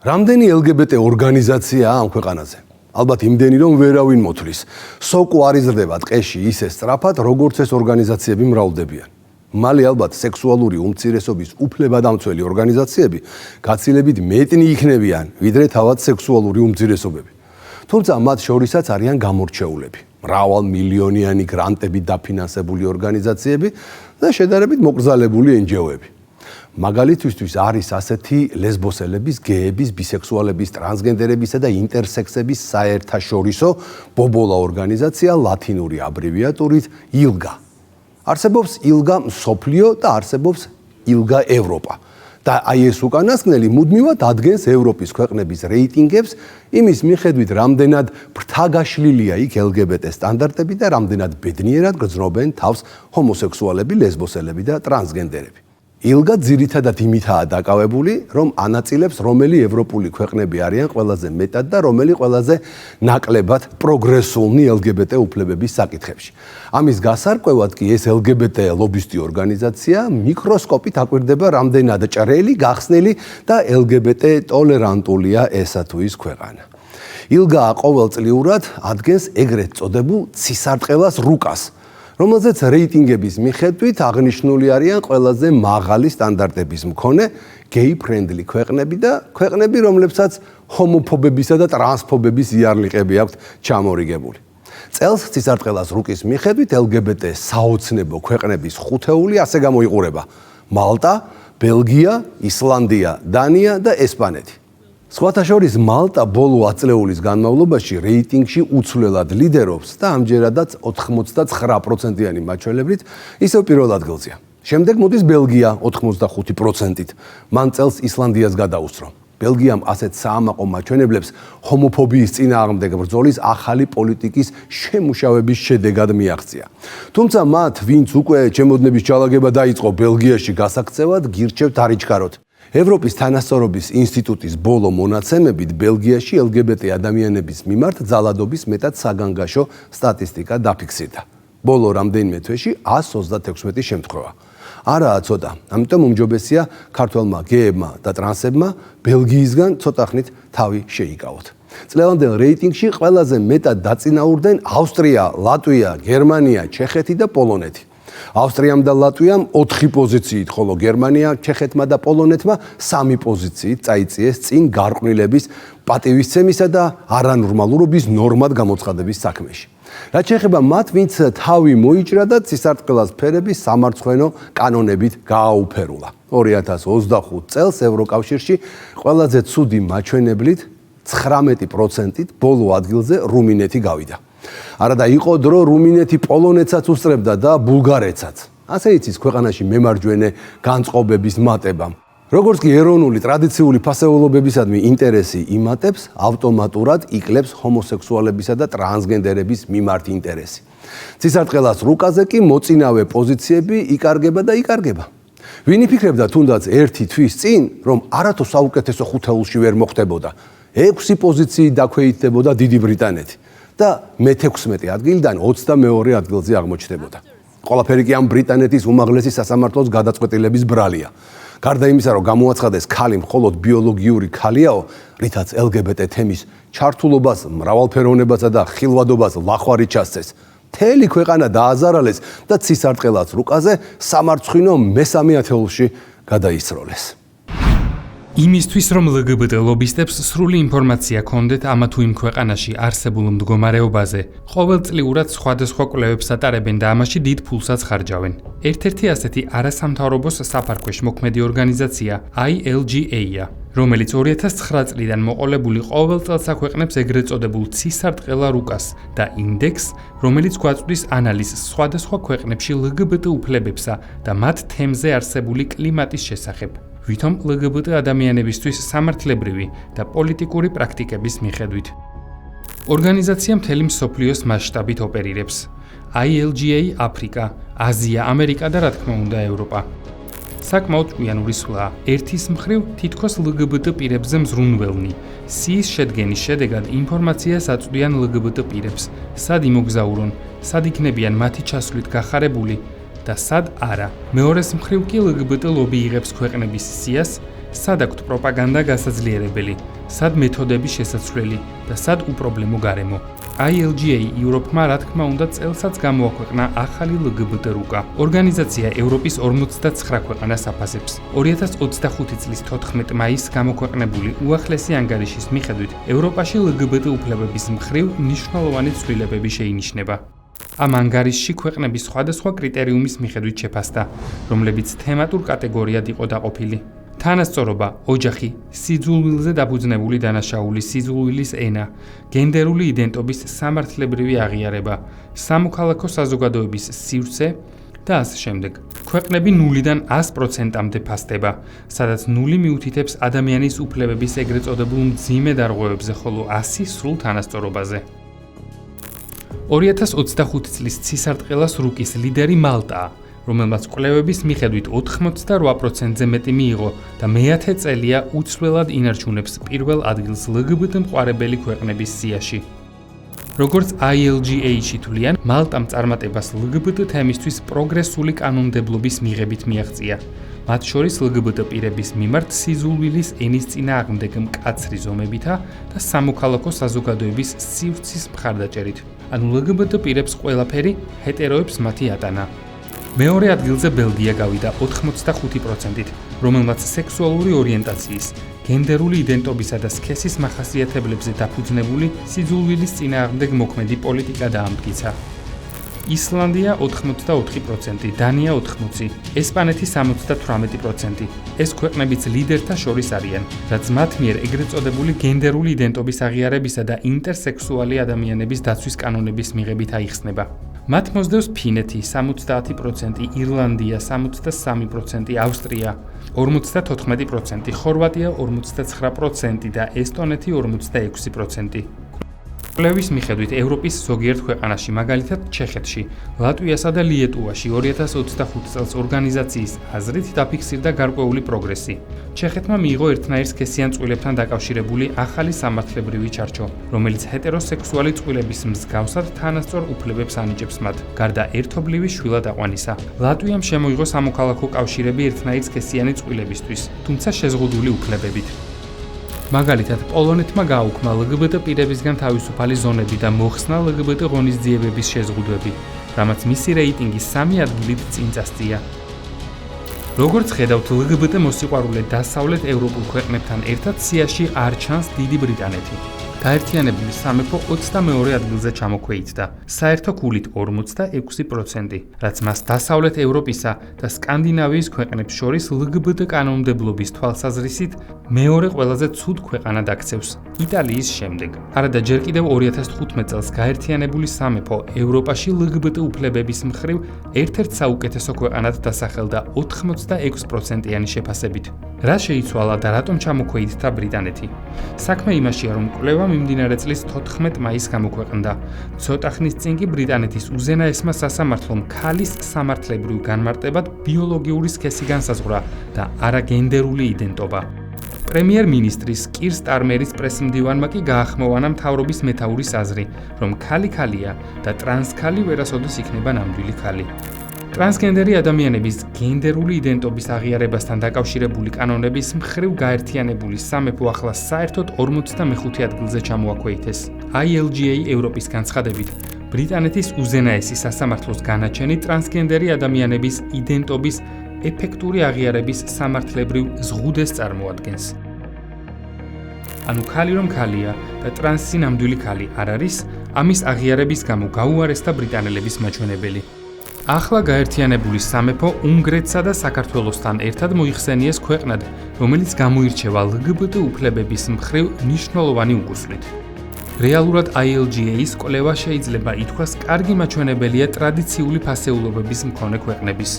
რამდენი LGBT ორგანიზაციაა ამ ქვეყანაზე? ალბათ იმდენი, რომ ვერავინ მოთვლის. სოკუ არ იზრდება ტყეში ისე სწრაფად, როგორც ეს ორგანიზაციები მრავლდებიან. მალე ალბათ სექსუალური უმცირესობის უფლებადამცველი ორგანიზაციები გაცილებით მეტნი იქნებიან, ვიდრე თავად სექსუალური უმცირესობები. თუმცა მათ შორისაც არიან გამორჩეულები. მრავალ მილიონიანი გრანტებით დაფინანსებული ორგანიზაციები და შედარებით მოკრძალებული NGO-ები. მაგალითისთვის არის ასეთი ლესბოსელების, გეების, ბისექსუალების, ტრანსგენდერებისა და ინტერსექსების საერთაშორისო ბობოლა ორგანიზაცია ლათინური აბრევიატურით ILGA. არსებობს ILGA მსოფლიო და არსებობს ILGA ევროპა. და აი ეს უკანასკნელი მუდმივად ადგენს ევროპის ქვეყნების რეიტინგებს იმის მიხედვით, რამდენად ფრთაგაშლილია იქ LGBT სტანდარტები და რამდენად ბედნიერად გრძნობენ თავს ჰომოსექსუალები, ლესბოსელები და ტრანსგენდერები. ILGA ძირითადად იმითაა დაკავებული, რომ ანაწილებს რომელი ევროპული ქვეყნები არიან ყველაზე მეტად და რომელი ყველაზე ნაკლებად პროგრესულნი LGBT უფლებების საკითხებში. ამის გასარკვევად კი ეს LGBT ლობისტი ორგანიზაცია მიკროსკოპით აკვირდება, რამდენად ჭრელი, გახსნილი და LGBT ტოლერანტულია ესა თუ ის ქვეყანა. ILGA ყოველწლიურად ადგენს ეგრეთ წოდებულ ცისარტყელას რუკას, რომელზეც რეიტინგების მიხედვით აღნიშნული არიან ყველაზე მაღალი სტანდარტების მქონე gay-friendly ქვეყნები და ქვეყნები, რომლებსაც ჰომოფობებისა და ტრანსფობების იარლიყები აქვთ ჩამორიგებული. წელს ცისარტყელას რუკის მიხედვით LGBT საოცნებო ქვეყნების ხუთეული ასე გამოიყურება: მალტა, ბელგია, ისლანდია, დანია და ესპანეთი. სხვათა შორის მალტა ბოლო 10 წლეულის განმავლობაში რეიტინგში უცვლელად ლიდერობს და ამჯერადაც 89%-იანი მაჩვენებლით ისევ პირველ ადგილზეა. შემდეგ მოდის ბელგია 85%-ით. მან წელს ისლანდიას გადაუსწრო. ბელგიამ ასეთ საამაყო მაჩვენებლებს ჰომოფობიის წინააღმდეგ ბრძოლის ახალი პოლიტიკის შემუშავების შედეგად მიაღწია. თუმცა მათ, ვინც უკვე ჩემოდნების ჩალაგება დაიწყო ბელგიაში გასაქცევად, გირჩევთ არ იჩქაროთ. ევროპის თანასწორობის ინსტიტუტის ბოლო მონაცემებით ბელგიაში LGBT ადამიანების მიმართ ძალადობის მეტად საგანგაშო სტატისტიკა დაფიქსირდა. ბოლო რამდენიმე თვეში 136 შემთხვევა. არაა ცოტა, ამიტომ უმჯობესია ქართველმა გეებმა და ტრანსებმა ბელგიისგან ცოტა ხნით თავი შეიკავოთ. წლევანდელ რეიტინგში ყველაზე მეტად დაწინაურდნენ ავსტრია, ლატვია, გერმანია, ჩეხეთი და პოლონეთი. ავსტრიამ და ლატვიამ 4 პოზიციით, ხოლო გერმანია, ჩეხეთმა და პოლონეთმა 3 პოზიციით წაიწიეს წინ გარყვნილების, პატივისცემისა და არანორმალურობის ნორმად გამოცხადების საქმეში. რაც შეეხება მათ, ვინც თავი მოიჭრა და ცისარტყელას ფერების სამარცხვენო კანონებით გააუფერულა. 2025 წელს ევროკავშირში ყველაზე ცუდი მაჩვენებლით 19%-ით ბოლო ადგილზე რუმინეთი გავიდა. არადა იყო დრო რუმინეთი პოლონეთსაც უსწრებდა და ბულგარეთსაც. ასე იცის ქვეყანაში მემარჯვენე განწყობების მატებამ. როგორც კი ეროვნული ტრადიციული ფასეულობებისადმი ინტერესი იმატებს, ავტომატურად იკლებს ჰომოსექსუალებისა და ტრანსგენდერების მიმართ ინტერესი. ცისარტყელას რუკაზე კი მოწინავე პოზიციები იკარგება და იკარგება. ვინ იფიქრებდა თუნდაც ერთი თვის წინ, რომ არათუ საუკეთესო ხუთეულში ვერ მოხვდებოდა, 6 პოზიციით დაქვეითდებოდა დიდი ბრიტანეთი და მე-16 ადგილიდან 22 ადგილზე აღმოჩნდებოდა. ყველაფერი კი ამ ბრიტანეთის უმაღლესი სასამართლოს გადაწყვეტილების ბრალია. გარდა იმისა, რომ გამოაცხადეს ქალი მხოლოდ ბიოლოგიური ქალიაო, რითაც LGBT თემის ჩართულობას, მრავალფეროვნებასა და ხილვადობას ლახვარი ჩასცეს. მთელი ქვეყანა დააზარალეს და ცისარტყელას რუკაზე სამარცხვინო მესამე ათეულში გადაისროლეს. იმისთვის, რომ LGBT ლობისტებს სრული ინფორმაცია ჰქონდეთ ამა თუ იმ ქვეყანაში არსებულ მდგომარეობაზე, ყოველწლიურად სხვადასხვა კვლევებს ატარებენ და ამაში დიდ ფულსაც ხარჯავენ. ერთ-ერთი ასეთი არასამთავრობო საფარქვეშ მოქმედი ორგანიზაცია ILGA-ია, რომელიც 2009 წლიდან მოყოლებული ყოველ წელს აქვეყნებს ეგრეთ წოდებულ ცისარტყელა რუკას და ინდექსს, რომელიც გვაწვდის ანალიზს სხვადასხვა ქვეყნებში LGBT უფლებებსა და მათ თემზე არსებული კლიმატის შესახებ. ვითომ LGBT ადამიანებისთვის სამართლებრივი და პოლიტიკური პრაქტიკების მიხედვით. ორგანიზაცია მთელი მსოფლიოს მასშტაბით ოპერირებს. ILGA აფრიკა, აზია, ამერიკა და რა თქმა უნდა ევროპა. საკმაოდ ჭკვიანური სვლაა. ერთის მხრივ თითქოს LGBT პირებზე მზრუნველნი. სიის შედგენის შედეგად ინფორმაციას აწვდიან LGBT პირებს, სად იმოგზაურონ, სად იქნებიან მათი ჩასვლით გახარებული და სად არა. მეორეს მხრივ კი LGBT ლობი იღებს ქვეყნების სიას სად აქვთ პროპაგანდა გასაძლიერებელი, სად მეთოდები შესაძლებელი და სად უპრობლემო გარემო. ILGA Europe-მა რა თქმა უნდა წელსაც გამოაქვეყნა ახალი LGBT რუკა. ორგანიზაცია ევროპის 59 ქვეყანას აფასებს. 2025 წლის 14 მაისს გამოქვეყნებული უახლესი ანგარიშის მიხედვით, ევროპაში LGBT უფლებების მხრივ მნიშვნელოვანი ცვლილებები შეინიშნება. ამ ანგარიშში ქვეყნების სხვადასხვა კრიტერიუმის მიხედვით შეფასდა, რომლებიც თემატურ კატეგორიად იყო დაყოფილი. თანასწორობა, ოჯახი, სიძულვილზე დაფუძნებული დანაშაული, სიძულვილის ენა, გენდერული იდენტობის სამართლებრივი აღიარება, სამოქალაქო საზოგადოების სივრცე და ასე შემდეგ. ქვეყნები 0-დან 100%-მდე ფასდება, სადაც 0 მიუთითებს ადამიანის უფლებების ეგრეთ წოდებულ მძიმე დარღვევებზე, ხოლო 100 სრულ თანასწორობაზე. 2025 წლის ცისარტყელას რუკის ლიდერი მალტაა, რომელმაც კვლევების მიხედვით 88%-ზე მეტი მიიღო და მეათე წელია უცვლელად ინარჩუნებს პირველ ადგილს LGBT მყარებელი ქვეყნების სიაში. როგორც ILGA-ში თვლიან, მალტამ წარმატებას LGBT თემისთვის პროგრესული კანონმდებლობის მიღებით მიაღწია. მათ შორის LGBT პირების მიმართ სიძულვილის ენის წინააღმდეგ მკაცრი ზომებითა და სამოქალაქო საზოგადოების სივრცის მხარდაჭერით. ანუ LGBT პირებს ყველაფერი, ჰეტეროებს მათი ატანა. მეორე ადგილზე ბელგია გავიდა 85%-ით, რომელმაც სექსუალური ორიენტაციის, გენდერული იდენტობისა და სქესის მახასიათებლებზე დაფუძნებული სიძულვილის წინააღმდეგ მოქმედი პოლიტიკა დაამტკიცა. ისლანდია 84%, დანია 80%, ესპანეთი 78%. ეს ქვეყნებიც ლიდერთა შორის არიან, რაც მათ მიერ ეგრეთ წოდებული გენდერული იდენტობის აღიარებისა და ინტერსექსუალი ადამიანების დაცვის კანონების მიღებით აიხსნება. მათ მოსდევს ფინეთი 70%, ირლანდია 63%, ავსტრია 54%, ხორვატია 59% და ესტონეთი 46%. კვლევის მიხედვით ევროპის ზოგიერთ ქვეყანაში, მაგალითად ჩეხეთში, ლატვიასა და ლიეტუვაში 2025 წელს ორგანიზაციის აზრით დაფიქსირდა გარკვეული პროგრესი. ჩეხეთმა მიიღო ერთნაირ სქესიან წყვილებთან დაკავშირებული ახალი სამართლებრივი ჩარჩო, რომელიც ჰეტეროსექსუალი წყვილების მსგავსად თანასწორ უფლებებს ანიჭებს მათ, გარდა ერთობლივი შვილად აყვანისა. ლატვიამ შემოიღო სამოქალაქო კავშირები ერთნაირ სქესიანი წყვილებისთვის, თუმცა შეზღუდული უფლებებით. მაგალითად, პოლონეთმა გააუქმა LGBT პირებისგან თავისუფალი ზონები და მოხსნა LGBT ღონისძიებების შეზღუდვები, რამაც მისი რეიტინგი 3 ადგილით წინ წასწია. როგორც ხედავთ, LGBT მოსიყვარულე დასავლეთ ევროპულ ქვეყნებთან ერთად სიაში არ ჩანს დიდი ბრიტანეთი. გაერთიანებული სამეფო 22 ადგილზე ჩამოქვეითდა, საერთო ქულით 46%, რაც მას დასავლეთ ევროპისა და სკანდინავიის ქვეყნებს შორის LGBT კანონმდებლობის თვალსაზრისით მეორე ყველაზე ცუდ ქვეყანად აქცევს, იტალიის შემდეგ. არადა ჯერ კიდევ 2015 წელს გაერთიანებული სამეფო ევროპაში LGBT უფლებების მხრივ ერთ-ერთ საუკეთესო ქვეყანად დასახელდა 86%-იანი შეფასებით. რა შეიცვალა და რატომ ჩამოქვეითდა ბრიტანეთი? საქმე იმაშია, რომ კვლევა მიმდინარე წლის 14 მაისს გამოქვეყნდა. ცოტა ხნის წინ კი ბრიტანეთის უზენაესმა სასამართლომ ქალის სამართლებრივ განმარტებად ბიოლოგიური სქესი განსაზღვრა და არა გენდერული იდენტობა. პრემიერ-მინისტრის კირ სტარმერის პრესმდივანმა კი გაახმოვანა მთავრობის მეთაურის აზრი, რომ ქალი ქალია და ტრანსქალი ვერასოდეს იქნება ნამდვილი ქალი. ტრანსგენდერი ადამიანების გენდერული იდენტობის აღიარებასთან დაკავშირებული კანონების მხრივ გაერთიანებული სამეფო ახლა საერთოდ 45 ადგილზე ჩამოაქვეითეს. ILGA ევროპის განცხადებით, ბრიტანეთის უზენაესი სასამართლოს განაჩენი ტრანსგენდერი ადამიანების იდენტობის ეფექტური აღიარების სამართლებრივ ზღუდეს წარმოადგენს. ანუ ქალი რომ ქალია და ტრანსი ნამდვილი ქალი არ არის, ამის აღიარების გამო გაუარესდა ბრიტანელების მაჩვენებელი. ახლა გაერთიანებული სამეფო უნგრეთსა და საქართველოსთან ერთად მოიხსენიეს ქვეყნად, რომელიც გამოირჩევა LGBT უფლებების მხრივ მნიშვნელოვანი უკუსლით. რეალურად ILGA-ის კვლევა შეიძლება ითქვას კარგი მაჩვენებელია ტრადიციული ფასეულობების მქონე ქვეყნების.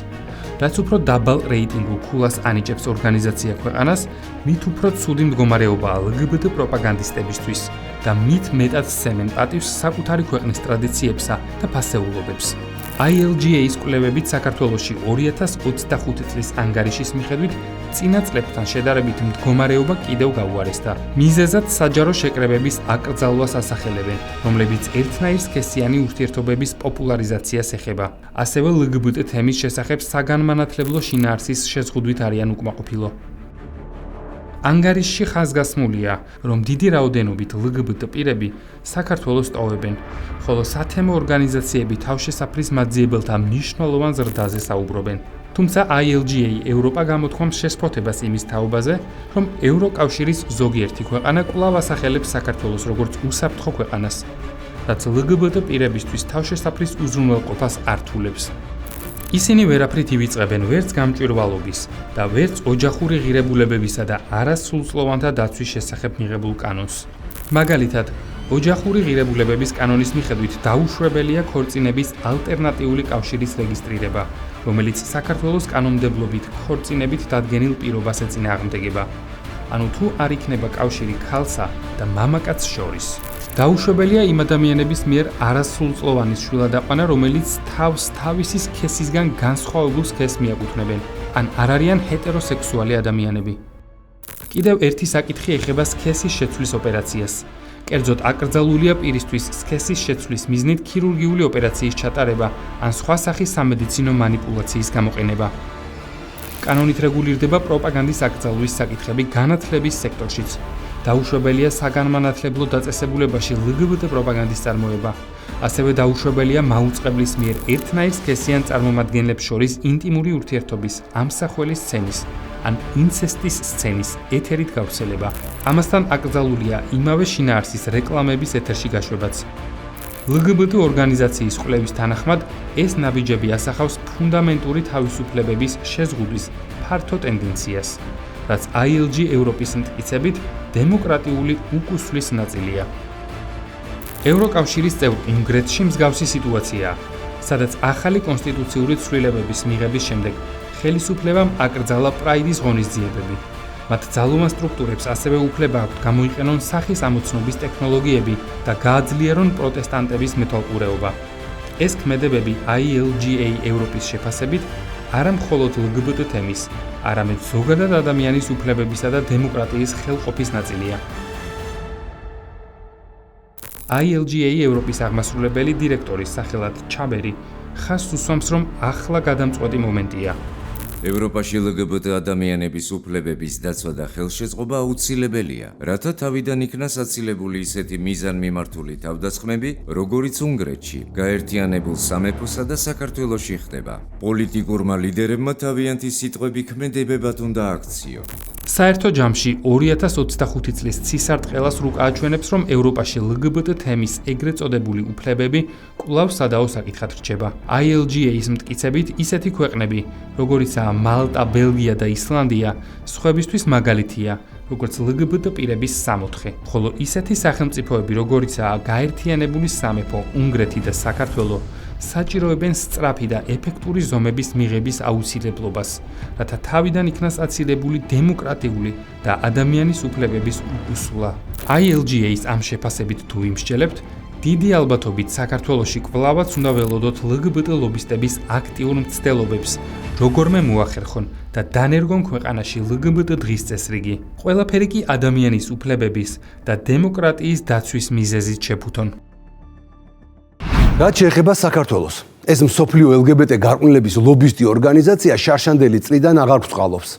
რაც უფრო დაბალ რეიტინგულ ქულას ანიჭებს ორგანიზაცია ქვეყანას, მით უფრო ცუდი მდგომარეობაა LGBT პროპაგანდისტებისთვის და მით მეტად სცემენ პატივს საკუთარი ქვეყნის ტრადიციებსა და ფასეულობებს. ILGA-ის კვლევებით საქართველოში 2025 წლის ანგარიშის მიხედვით წინა წლებთან შედარებით მდგომარეობა კიდევ გაუარესდა. მიზეზად საჯარო შეკრებების აკრძალვას ასახელებენ, რომლებიც ერთნაირ სქესიანი ურთიერთობების პოპულარიზაციას ეხება. ასევე LGBT თემის შესახებ საგანმანათლებლო შინაარსის შეზღუდვით არიან უკმაყოფილო. ანგარიშში ხაზგასმულია, რომ დიდი რაოდენობით LGBT პირები საქართველოს ტოვებენ, ხოლო სათემო ორგანიზაციები თავშესაფრის მაძიებელთა მნიშვნელოვან ზრდაზე საუბრობენ. თუმცა ILGA ევროპა გამოთქვამს შესფოთებას იმის თაობაზე, რომ ევროკავშირის ზოგიერთი ქვეყანა კვლავ ასახელებს საქართველოს როგორც უსაფრთხო ქვეყანას, რაც LGBT პირებისთვის თავშესაფრის უზრუნველყოფას ართულებს. ისინი ვერაფრით ივიწყებენ ვერც გამჭვირვალობის და ვერც ოჯახური ღირებულებებისა და არასრულწლოვანთა დაცვის შესახებ მიღებულ კანონს. მაგალითად, ოჯახური ღირებულებების კანონის მიხედვით დაუშვებელია ქორწინების ალტერნატიული კავშირის რეგისტრირება, რომელიც საქართველოს კანონმდებლობით ქორწინებით დადგენილ პირობას ეწინააღმდეგება. ანუ თუ არ იქნება კავშირი ქალსა და მამაკაცს შორის. დაუშვებელია იმ ადამიანების მიერ არასრულწლოვანის შვილადაყვანა, რომელიც თავს თავისი სქესისგან განსხვავებულ სქესს მიაკუთვნებენ, ან არ არიან ჰეტეროსექსუალი ადამიანები. კიდევ ერთი საკითხი ეხება სქესის შეცვლის ოპერაციას. კერძოდ აკრძალულია პირისთვის სქესის შეცვლის მიზნით ქირურგიული ოპერაციის ჩატარება, ან სხვა სახის სამედიცინო манипуляციის გამოყენება. კანონით რეგულირდება პროპაგანდის აკრძალვის საკითხები განათლების სექტორშიც. დაუშვებელია საგანმანათლებლო დაწესებულებაში LGBT პროპაგანდის წარმოება. ასევე დაუშვებელია მაუწყებლის მიერ ერთნაირ სქესიან წარმომადგენლებს შორის ინტიმური ურთიერთობის, ამსახველის სცენის, ან ინცესტის სცენის ეთერით გავრცელება. ამასთან აკრძალულია იმავე შინაარსის რეკლამების ეთერში გაშვებაც. LGBT ორგანიზაციის კვლევის თანახმად, ეს ნაბიჯები ასახავს ფუნდამენტური თავისუფლებების შეზღუდვის ფართო ტენდენციას, რაც ILG ევროპის მტკიცებით დემოკრატიული უკუსვლის ნაწილია. ევროკავშირის წევრ უნგრეთში მსგავსი სიტუაციაა, სადაც ახალი კონსტიტუციური ცვლილებების მიღების შემდეგ ხელისუფლებამ აკრძალა პრაიდის ღონისძიებები. მათ ძალოვან სტრუქტურებს ასევე უფლება აქვთ გამოიყენონ სახის ამოცნობის ტექნოლოგიები და გააძლიერონ პროტესტანტების მეთვალყურეობა. ეს ქმედებები ILGA ევროპის შეფასებით არა მხოლოდ LGBT თემის, არამედ ზოგადად ადამიანის უფლებებისა და დემოკრატიის ხელყოფის ნაწილია. ILGA ევროპის აღმასრულებელი დირექტორის სახელად ჩაბერი ხაზს უსვამს, რომ ახლა გადამწყვეტი მომენტია. ევროპაში LGBT ადამიანების უფლებების დაცვა და ხელშეწყობა აუცილებელია, რათა თავიდან იქნა საცილებული ისეთი მიზანმიმართული თავდასხმები, როგორიც უნგრეთში, გაერთიანებულ სამეფოსა და საქართველოში ხდება. პოლიტიკურმა ლიდერებმა თავიანთი სიტყვები ქმედებებად უნდა აქციონ. საერთო ჯამში 2025 წლის ცისარტყელას რუკა აჩვენებს, რომ ევროპაში LGBT თემის ეგრეთ წოდებული უფლებები კვლავ სადაო საკითხად რჩება. ILGA-ის მტკიცებით ისეთი ქვეყნები, როგორიცაა მალტა, ბელგია და ისლანდია, სხვებისთვის მაგალითია, როგორც LGBT პირების სამოთხე, ხოლო ისეთი სახელმწიფოები, როგორიცაა გაერთიანებული სამეფო, უნგრეთი და საქართველო, საჭიროებენ სწრაფი და ეფექტური ზომების მიღების აუცილებლობას, რათა თავიდან იქნას აცილებული დემოკრატიული და ადამიანის უფლებების უკუსვლა. ILGA-ის ამ შეფასებით თუ იმსჯელებთ, დიდი ალბათობით საქართველოში კვლავაც უნდა ველოდოთ LGBT ლობისტების აქტიურ მცდელობებს, როგორმე მოახერხონ და დანერგონ ქვეყანაში LGBT დღის წესრიგი. ყველაფერი კი ადამიანის უფლებების და დემოკრატიის დაცვის მიზეზით შეფუთონ. რაც შეეხება საქართველოს, ეს მსოფლიო LGBT გარყვნილების ლობისტი ორგანიზაცია შარშანდელი წლიდან აღარ გვწყალობს.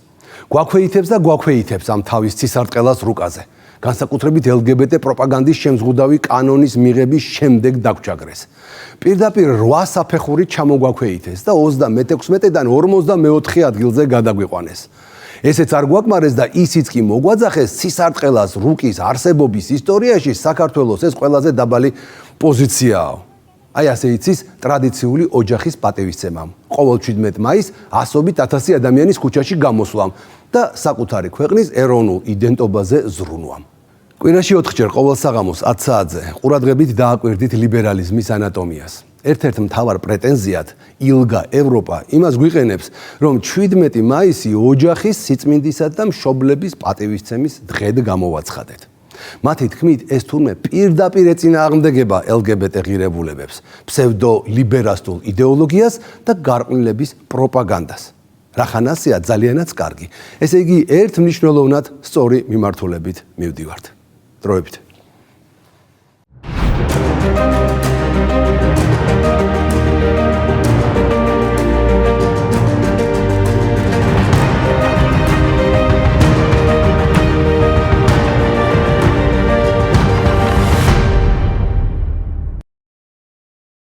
გვაქვეითებს და გვაქვეითებს ამ თავის ცისარტყელას რუკაზე. განსაკუთრებით LGBT პროპაგანდის შემზღუდავი კანონის მიღების შემდეგ დაგვჭაგრეს. პირდაპირ 8 საფეხურით ჩამოგვაქვეითეს და 36-დან 44 ადგილზე გადაგვიყვანეს. ესეც არ გვაკმარეს და ისიც კი მოგვაძახეს ცისარტყელას რუკის არსებობის ისტორიაში საქართველოს ეს ყველაზე დაბალი პოზიციაა. აი ასე იცის ტრადიციული ოჯახის პატივისცემამ. ყოველ 17 მაისს ასობით 1000 ადამიანის ქუჩაში გამოსვლამ და საკუთარი ქვეყნის ეროვნულ იდენტობაზე ზრუნვამ. კვირაში 4-ჯერ ყოველ საღამოს 10 საათზე ყურადღებით დააკვირდით ლიბერალიზმის ანატომიას. ერთ-ერთ მთავარ პრეტენზიად ILGA ევროპა იმას გვიყენებს, რომ 17 მაისი ოჯახის სიწმინდისა და მშობლების პატივისცემის დღედ გამოვაცხადეთ. მათი თქმით, ეს თურმე პირდაპირ ეწინააღმდეგება LGBT ღირებულებებს, ფსევდოლიბერასტულ იდეოლოგიას და გარყვნილების პროპაგანდას. რახანასია ძალიანაც კარგი. ესე იგი, ერთ მნიშვნელოვნად სწორი მიმართულებით მივდივართ. დროებით.